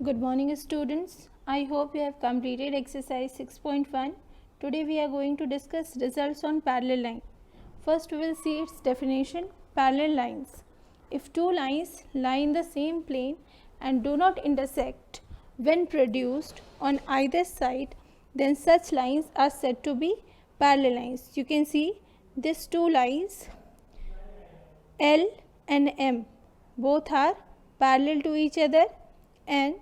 Good morning students. I hope you have completed exercise 6.1. Today we are going to discuss results on parallel line. First we will see its definition. Parallel lines. If two lines lie in the same plane and do not intersect when produced on either side, then such lines are said to be parallel lines. You can see these two lines L and M both are parallel to each other and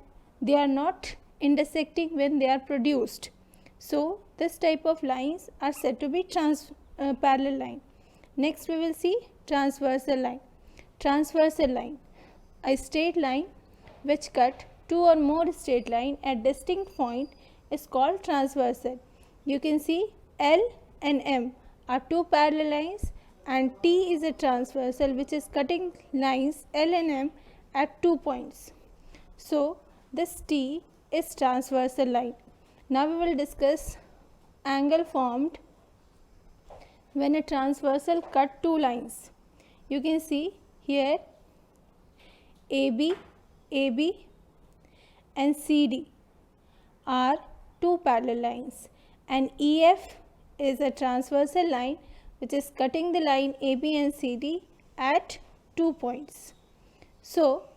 they are not intersecting when they are produced. So this type of lines are said to be parallel line. Next we will see transversal line. Transversal line, a straight line which cut two or more straight line at distinct point is called transversal. You can see L and M are two parallel lines and T is a transversal which is cutting lines L and M at 2 points. So this T is transversal line. Now we will discuss angle formed when a transversal cut two lines. You can see here AB and CD are two parallel lines and EF is a transversal line which is cutting the line AB and CD at 2 points. So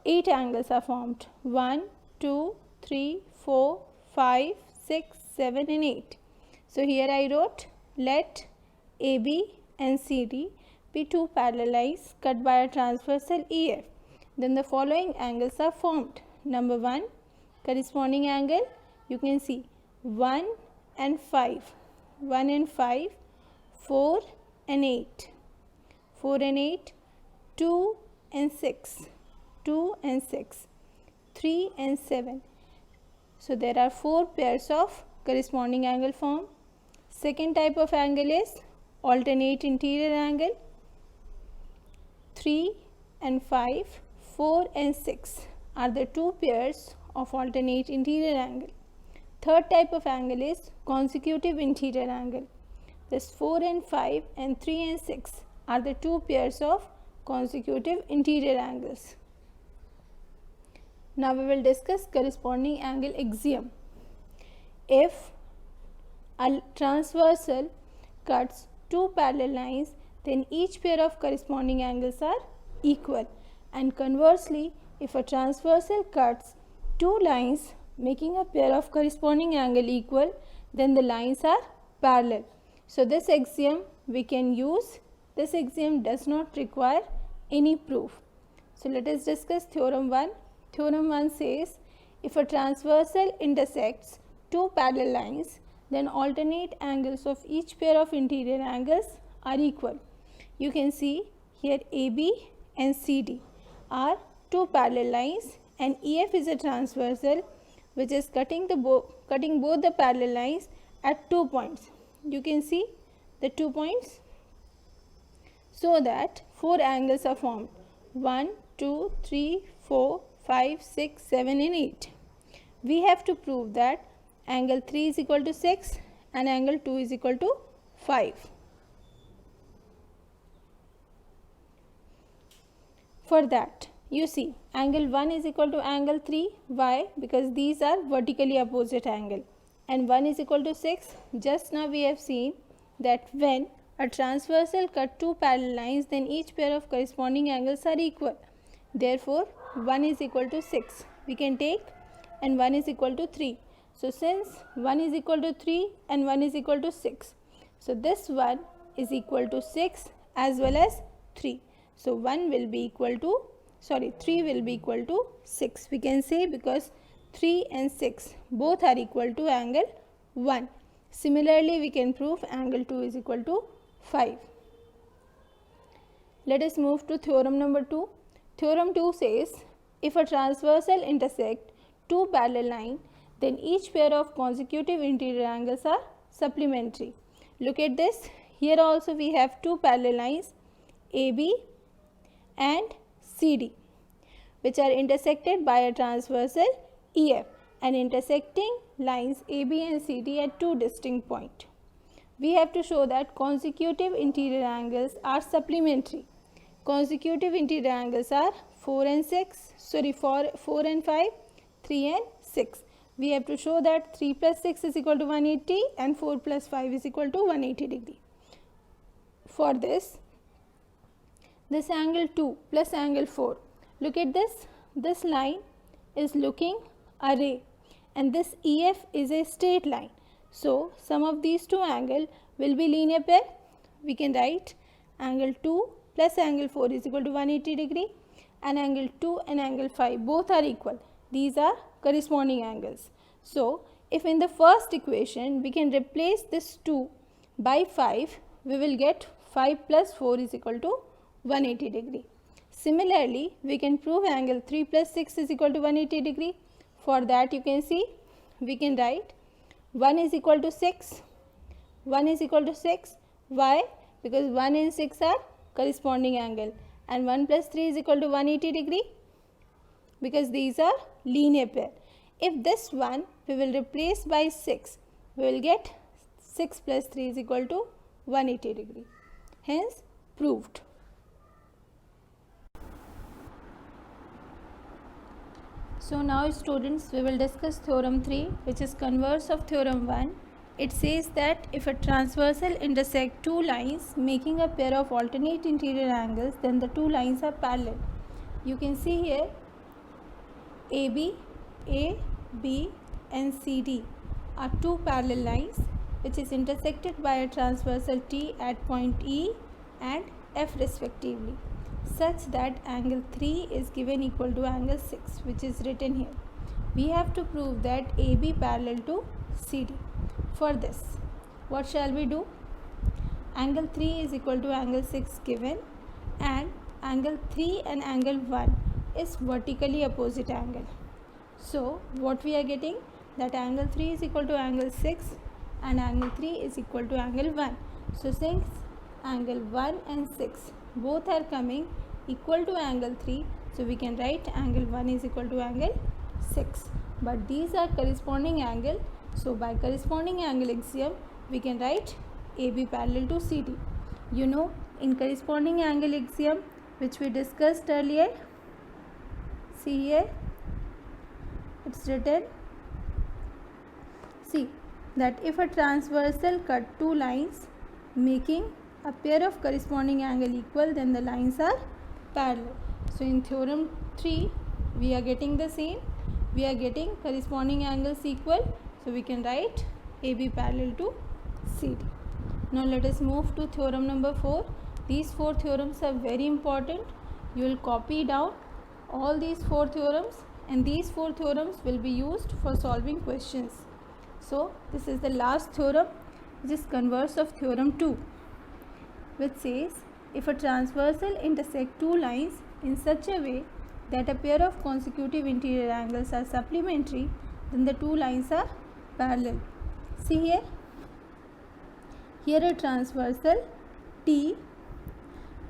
8 angles are formed. 1, 2, 3, 4, 5, 6, 7 and 8. So here I wrote, let AB and CD be two parallel lines cut by a transversal EF. Then the following angles are formed. Number 1, corresponding angle, you can see 1 and 5, 1 and 5, 4 and 8, 4 and 8, 2 and 6, 2 and 6, 3 and 7. So there are 4 pairs of corresponding angle formed. Second type of angle is alternate interior angle. 3 and 5, 4 and 6 are the two pairs of alternate interior angle. Third type of angle is consecutive interior angle. This 4 and 5 and 3 and 6 are the two pairs of consecutive interior angles. Now we will discuss corresponding angle axiom. If a transversal cuts two parallel lines, then each pair of corresponding angles are equal, and conversely, if a transversal cuts two lines making a pair of corresponding angle equal, then the lines are parallel. So this axiom we can use. This axiom does not require any proof. So let us discuss theorem 1. Theorem 1 says, if a transversal intersects two parallel lines, then alternate angles of each pair of interior angles are equal. You can see here AB and CD are two parallel lines and EF is a transversal which is cutting both the parallel lines at 2 points. You can see the 2 points, so that 4 angles are formed. 1, 2, 3, 4, 5, 6, 7 and 8. We have to prove that angle 3 is equal to 6 and angle 2 is equal to 5. For that, you see angle 1 is equal to angle 3. Why? Because these are vertically opposite angle. And 1 is equal to 6. Just now we have seen that when a transversal cut two parallel lines, then each pair of corresponding angles are equal. Therefore, 1 is equal to 6. We can take and 1 is equal to 3. So since 1 is equal to 3 and 1 is equal to 6, so this 1 is equal to 6 as well as 3. So 3 will be equal to 6. We can say because 3 and 6 both are equal to angle 1. Similarly, we can prove angle 2 is equal to 5. Let us move to theorem number 2. Theorem 2 says, if a transversal intersect two parallel lines, then each pair of consecutive interior angles are supplementary. Look at this. Here also we have two parallel lines AB and CD which are intersected by a transversal EF and intersecting lines AB and CD at two distinct points. We have to show that consecutive interior angles are supplementary. consecutive interior angles are 4 and 5, 3 and 6. We have to show that 3 plus 6 is equal to 180 and 4 plus 5 is equal to 180 degree. For this angle 2 plus angle 4, look at this line is looking a ray and this EF is a straight line. So, sum of these two angles will be linear pair. We can write angle 2 plus angle 4 is equal to 180 degree and angle 2 and angle 5 both are equal. These are corresponding angles. So, if in the first equation we can replace this 2 by 5, we will get 5 plus 4 is equal to 180 degree. Similarly, we can prove angle 3 plus 6 is equal to 180 degree. For that, you can see we can write 1 is equal to 6. 1 is equal to 6. Why? Because 1 and 6 are corresponding angle and 1 plus 3 is equal to 180 degree because these are linear pair. If this one we will replace by 6, we will get 6 plus 3 is equal to 180 degree. Hence, proved. So now students, we will discuss theorem 3, which is converse of theorem 1. It says that if a transversal intersect two lines making a pair of alternate interior angles, then the two lines are parallel. You can see here AB and CD are two parallel lines which is intersected by a transversal T at point E and F respectively, such that angle 3 is given equal to angle 6, which is written here. We have to prove that AB parallel to CD. For this, what shall we do? Angle 3 is equal to angle 6 given, and angle 3 and angle 1 is vertically opposite angle. So, what we are getting? That angle 3 is equal to angle 6 and angle 3 is equal to angle 1. So, since angle 1 and 6 both are coming equal to angle 3, so we can write angle 1 is equal to angle 6. But these are corresponding angle. So, by corresponding angle axiom, we can write AB parallel to CD. You know, in corresponding angle axiom, which we discussed earlier, see here, it's written, see that if a transversal cut two lines making a pair of corresponding angle equal, then the lines are parallel. So, in theorem 3, we are getting the same. We are getting corresponding angles equal. So, we can write AB parallel to CD. Now, let us move to theorem number 4. These 4 theorems are very important. You will copy down all these 4 theorems, and these 4 theorems will be used for solving questions. So, this is the last theorem, which is converse of theorem 2, which says if a transversal intersect two lines in such a way that a pair of consecutive interior angles are supplementary, then the two lines are parallel. See here a transversal T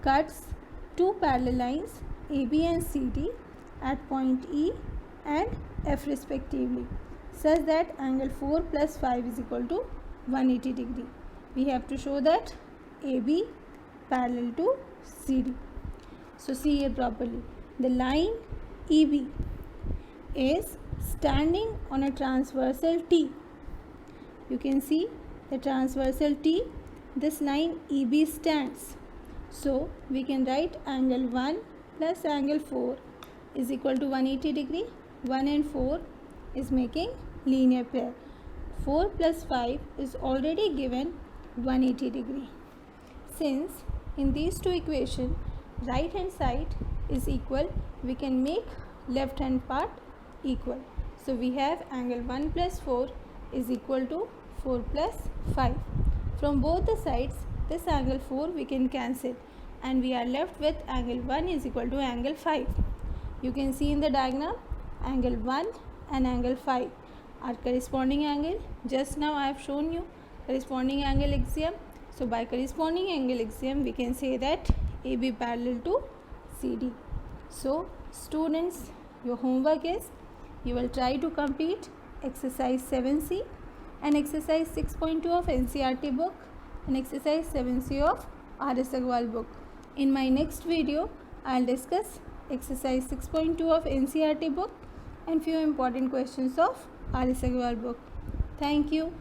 cuts two parallel lines AB and CD at point E and F respectively, such that angle 4 plus 5 is equal to 180 degree. We have to show that AB parallel to CD. So, see here properly. The line EB is standing on a transversal T. You can see the transversal T, this line EB stands. So, we can write angle 1 plus angle 4 is equal to 180 degree. 1 and 4 is making linear pair. 4 plus 5 is already given 180 degree. Since in these two equations right hand side is equal, we can make left hand part equal. So, we have angle 1 plus 4 is equal to 4 plus 5. From both the sides, this angle 4 we can cancel, and we are left with angle 1 is equal to angle 5. You can see in the diagram angle 1 and angle 5 are corresponding angle. Just now I have shown you corresponding angle axiom. So, by corresponding angle axiom, we can say that AB parallel to CD. So, students, your homework is you will try to complete exercise 7C and exercise 6.2 of NCERT book and exercise 7C of R.S. Agrawal book. In my next video, I'll discuss exercise 6.2 of NCERT book and few important questions of R.S. Agarwal book. Thank you.